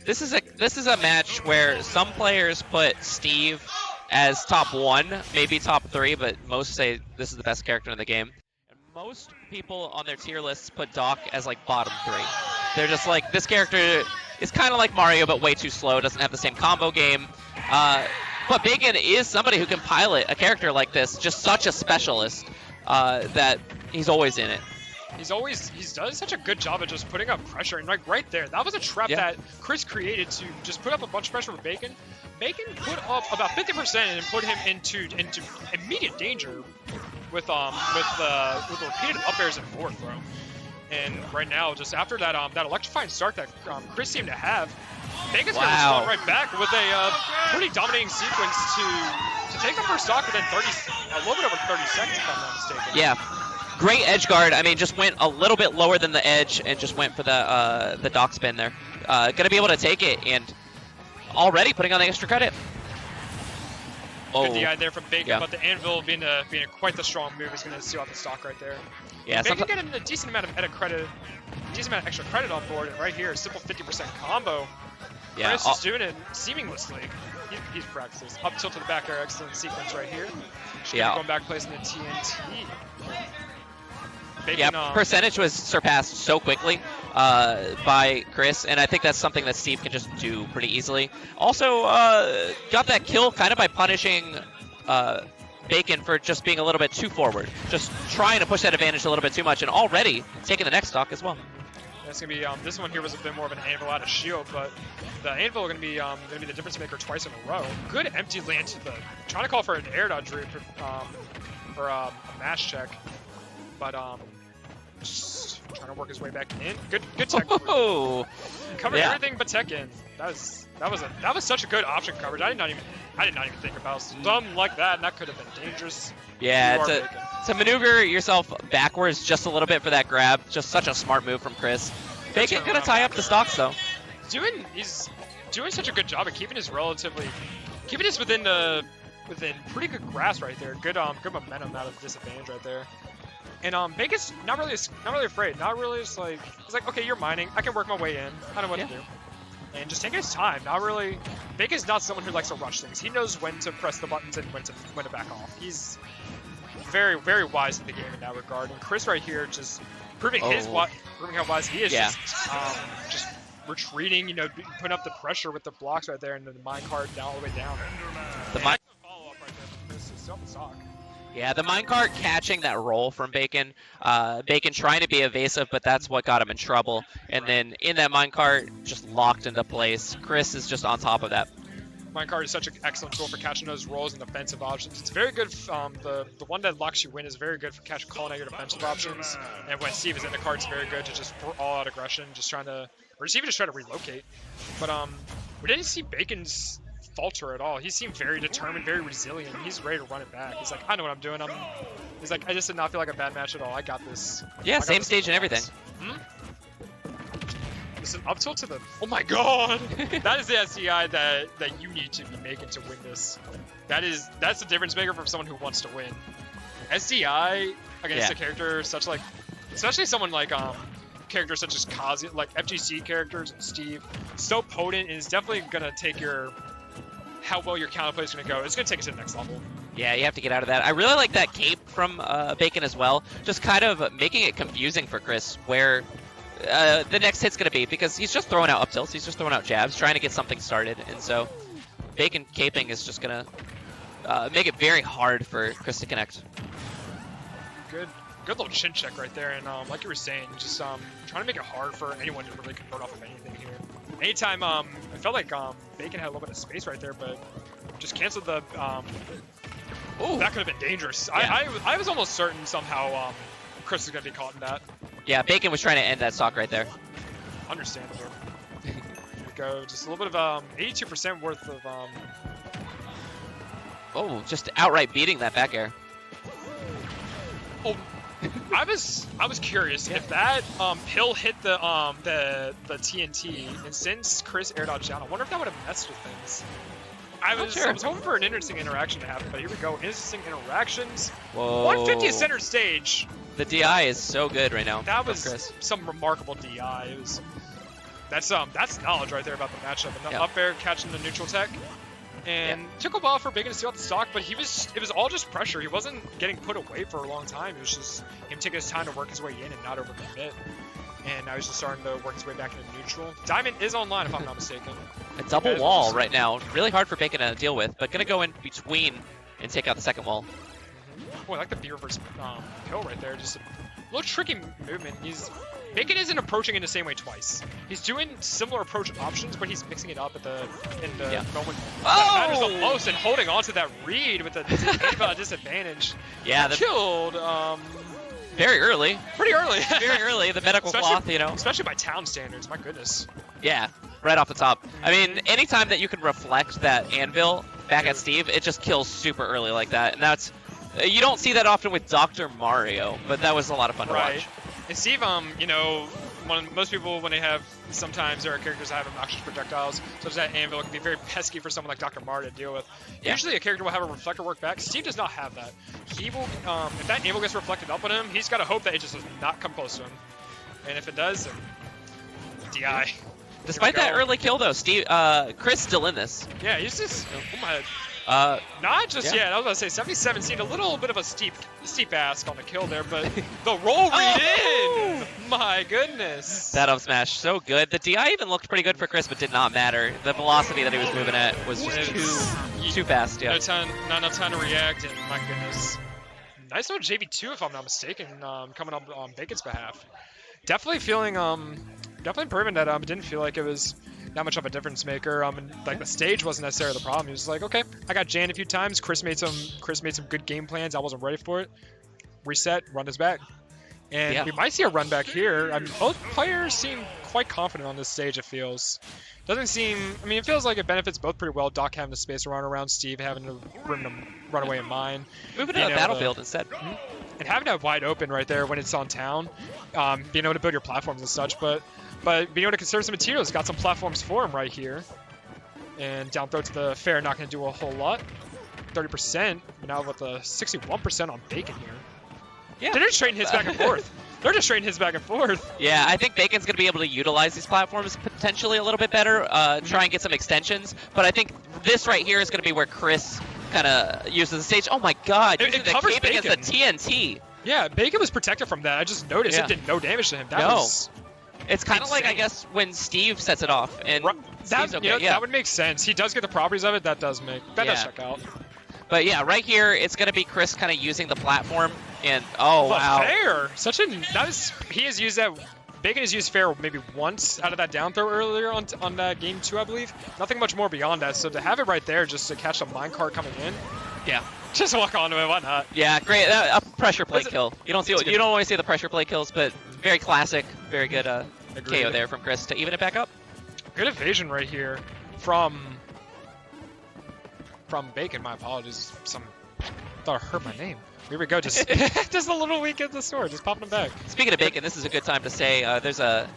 This is a match where some players put Steve as top 1, maybe top 3, but most say this is the best character in the game. And most people on their tier lists put Doc as like bottom 3. They're just like, this character is kind of like Mario, but way too slow, doesn't have the same combo game. But BacoN is somebody who can pilot a character like this, just such a specialist that he's always in it. He's done such a good job at just putting up pressure, and like right there, that was a trap that Chris created to just put up a bunch of pressure with BacoN. BacoN put up about 50% and put him into immediate danger with the repeated up airs and forward throw. And right now, just after that that electrifying start that Chris seemed to have, BacoN's gonna respond right back with a pretty dominating sequence to take the first stock within a little bit over 30 seconds, if I'm not mistaken. Yeah. Great edge guard. I mean, just went a little bit lower than the edge and just went for the dock spin there. Gonna be able to take it and already putting on the extra credit. Good DI there from BacoN, but the anvil being quite the strong move is gonna seal out the stock right there. Yeah, BacoN getting a decent amount of extra credit on board, and right here, a simple 50% combo. Yeah, Chris is doing it seamlessly. He's practiced. Up tilt to the back air, excellent sequence right here. Going back, placing the TNT. BacoN, percentage was surpassed so quickly by Chris, and I think that's something that Steve can just do pretty easily. Also, got that kill kind of by punishing BacoN for just being a little bit too forward, just trying to push that advantage a little bit too much, and already taking the next stock as well. That's gonna be this one here was a bit more of an anvil out of shield, but the anvil gonna be the difference maker twice in a row. Good empty land to the trying to call for an air dodge route for a mash check, but just trying to work his way back in. Good tech. Covered everything but tech in. That was such a good option coverage. I did not even think about something like that, and that could have been dangerous. Yeah, to maneuver yourself backwards just a little bit for that grab, just such a smart move from Chris. BacoN gonna tie up the stocks though. He's doing such a good job at keeping his within pretty good grasp right there. Good momentum out of disadvantage right there. And BacoN's not really afraid. Not really just like he's like, okay, you're mining. I can work my way in. I know what to do. And just taking his time. Not really. BacoN's not someone who likes to rush things. He knows when to press the buttons and when to back off. He's very, very wise in the game in that regard. And Chris right here just proving how wise he is. Just retreating. You know, putting up the pressure with the blocks right there, and then the minecart down all the way down. The follow up right there from Chris is still the sock. Yeah, the minecart catching that roll from BacoN. BacoN trying to be evasive, but that's what got him in trouble. And then in that minecart, just locked into place. Chris is just on top of that. Minecart is such an excellent tool for catching those rolls and defensive options. It's very good. The one that locks you in is very good for calling out your defensive options. And when Steve is in the cart, it's very good to just for all out aggression, just trying to, or just even just try to relocate. But we didn't see BacoN's falter at all. He seemed very determined, very resilient. He's ready to run it back. He's like, I know what I'm doing. He's like, I just did not feel like a bad match at all. I got this. Yeah, same stage and everything. This is up tilt to the. Oh my god! That is the SCI that you need to be making to win this. That's the difference maker from someone who wants to win. SCI against a character such like, especially someone like characters such as Kazi, like FGC characters and Steve, so potent, and it's definitely gonna take how well your counterplay is going to go. It's going to take it to the next level. Yeah, you have to get out of that. I really like that cape from BacoN as well. Just kind of making it confusing for Chris where the next hit's going to be, because he's just throwing out up tilts. He's just throwing out jabs, trying to get something started. And so BacoN caping is just going to make it very hard for Chris to connect. Good little chin check right there. And like you were saying, just trying to make it hard for anyone to really convert off of anything here. Anytime, I felt like BacoN had a little bit of space right there, but just canceled the. That could have been dangerous. Yeah. I was almost certain somehow Chris was going to be caught in that. Yeah, BacoN was trying to end that stock right there. Understandable. Here we go. Just a little bit of 82% worth of. Just outright beating that back air. I was curious if that pill hit the TNT, and since Chris air dodged down, I wonder if that would have messed with things. I was hoping for an interesting interaction to happen, but here we go. Interesting interactions. Whoa. 150 center stage. The DI is so good right now. That was some remarkable DI. That's knowledge right there about the matchup. And the Yep. up air catching the neutral tech. And took a while for BacoN to steal out the stock, but it was all just pressure. He wasn't getting put away for a long time. It was just him taking his time to work his way in and not overcommit. And now he's just starting to work his way back into neutral. Diamond is online, if I'm not mistaken. A double wall right now. Really hard for BacoN to deal with, but gonna go in between and take out the second wall. Boy, I like the B reverse kill right there. Just a little tricky movement. BacoN isn't approaching in the same way twice. He's doing similar approach options, but he's mixing it up in the moment that matters the most and holding on to that read with a disadvantage. Yeah, killed very early. Pretty early. Very early. The medical cloth, you know. Especially by town standards. My goodness. Yeah, right off the top. I mean, anytime that you can reflect that anvil back at Steve, it just kills super early like that, and that's you don't see that often with Dr. Mario, but that was a lot of fun to watch. And Steve, you know, most people when they have, sometimes there are characters that have obnoxious projectiles, such as that anvil can be very pesky for someone like Dr. Mario to deal with. Yeah. Usually a character will have a reflector work back. Steve does not have that. He will, if that anvil gets reflected up on him, he's got to hope that it just does not come close to him. And if it does, then DI. Despite that early kill though, Chris still in this. Yeah, he's just, oh my. Not just yet. I was about to say 77 seemed a little bit of a steep ask on the kill there, but the roll read in. My goodness. That up smash so good. The DI even looked pretty good for Chris, but did not matter. The velocity that he was moving at was just too fast. Yeah. Not enough time to react, and my goodness. Nice little JV2 if I'm not mistaken, coming up on BacoN's behalf. Definitely feeling definitely proving that it didn't feel like it was not much of a difference maker. And like the stage wasn't necessarily the problem. He was like, okay, I got janned a few times. Chris made some good game plans. I wasn't ready for it. Reset, run this back. And we might see a run back here. I mean, both players seem quite confident on this stage, it feels. Doesn't seem, I mean, it feels like it benefits both pretty well. Doc having the space to run around, Steve having the room to run away in mine. Moving to the battlefield instead. And having that wide open right there when it's on town. Being able to build your platforms and such, but being able to conserve some materials. Got some platforms for him right here. And down throw to the fair, not going to do a whole lot. 30%, now with the 61% on BacoN here. Yeah. They're just trading hits back and forth. They're just trading hits back and forth. Yeah, I think BacoN's going to be able to utilize these platforms potentially a little bit better, try and get some extensions. But I think this right here is going to be where Chris kind of uses the stage. Oh my god, it covers BacoN against the TNT. Yeah, BacoN was protected from that. I just noticed it did no damage to him. It's kind of like, I guess, when Steve sets it off. And that would make sense. He does get the properties of it. That does check out. But yeah, right here, it's going to be Chris kind of using the platform. And, wow. Fair. He has used that. BacoN has used fair maybe once out of that down throw earlier on that game 2, I believe. Nothing much more beyond that. So to have it right there just to catch a minecart coming in. Yeah. Just walk onto it, why not? Yeah, great. A pressure play kill. You don't always see the pressure play kills, but very classic, very good KO there from Chris to even it back up. Good evasion right here from BacoN. My apologies. Thought I heard my name. Here we go. Just a little weak at the store. Just popping them back. Speaking of BacoN, this is a good time to say there's a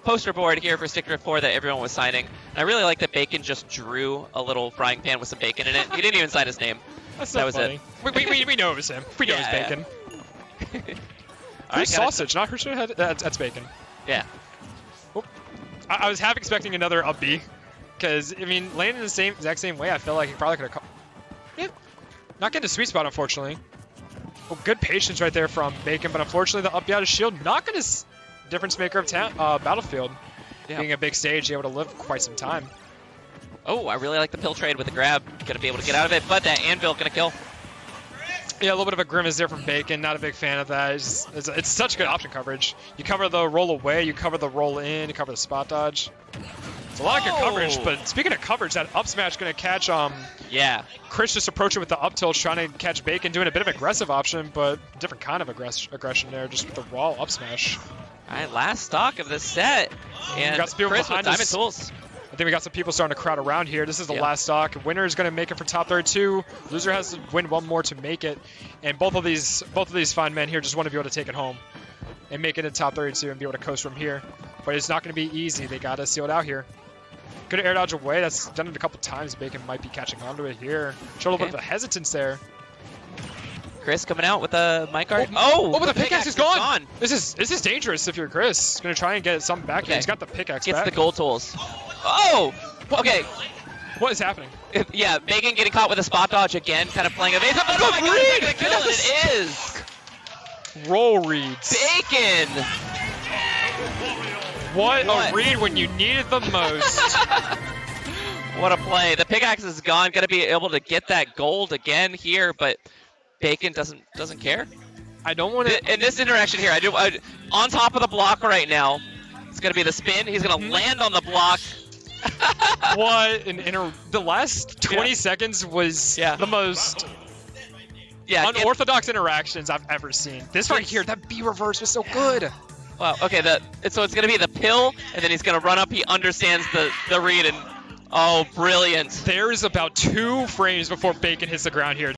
poster board here for Stick Drift 4 that everyone was signing. And I really like that BacoN just drew a little frying pan with some bacon in it. He didn't even sign his name. That was funny. It. We know it was him. We know it's BacoN. Who's sausage? Not Hershey. That's BacoN. Yeah. Oh. I was half expecting another up B, because I mean, landing the exact same way, I feel like he probably could have. Yeah. Not getting the sweet spot, unfortunately. Well, good patience right there from BacoN, but unfortunately the up B out of shield, not going to difference maker of Battlefield. Yeah. Being a big stage, able to live quite some time. Oh, I really like the pill trade with the grab. Gonna be able to get out of it, but that anvil gonna kill. Yeah, a little bit of a grimace there from BacoN. Not a big fan of that. It's such good option coverage. You cover the roll away, you cover the roll in, you cover the spot dodge. It's a lot of good coverage, but speaking of coverage, that up smash gonna catch Chris just approaching with the up tilt, trying to catch BacoN, doing a bit of aggressive option, but different kind of aggression there, just with the raw up smash. Alright, last stock of the set. And got some people Chris behind with Diamond Tools. I think we got some people starting to crowd around here. This is the last stock. Winner is going to make it for top 32. Loser has to win one more to make it. And both of these fine men here just want to be able to take it home and make it in top 32 and be able to coast from here. But it's not going to be easy. They got to seal it out here. Good air dodge away. That's done it a couple times. BacoN might be catching onto it here. Showed a little bit of a hesitance there. Chris coming out with a mic guard. Oh, but the pickaxe is gone. gone. This is dangerous if you're Chris. Gonna try and get something back here. Okay. He's got the pickaxe Gets back. the gold tools. Oh! Okay. What is happening? Yeah, BacoN getting caught with a spot dodge again, kind of playing evasive. Oh my god, he's gonna kill it. It is! Roll reads. BacoN! What a read when you needed the most. What a play. The pickaxe is gone. Gonna be able to get that gold again here, but BacoN doesn't care. I don't want to. In this interaction here, on top of the block right now. It's gonna be the spin. He's gonna land on the block. What an the last 20 seconds was the most unorthodox interactions I've ever seen. This right here, that B reverse was so good. Wow. Okay. So it's gonna be the pill, and then he's gonna run up. He understands the read, and oh, brilliant. There's about 2 frames before BacoN hits the ground here.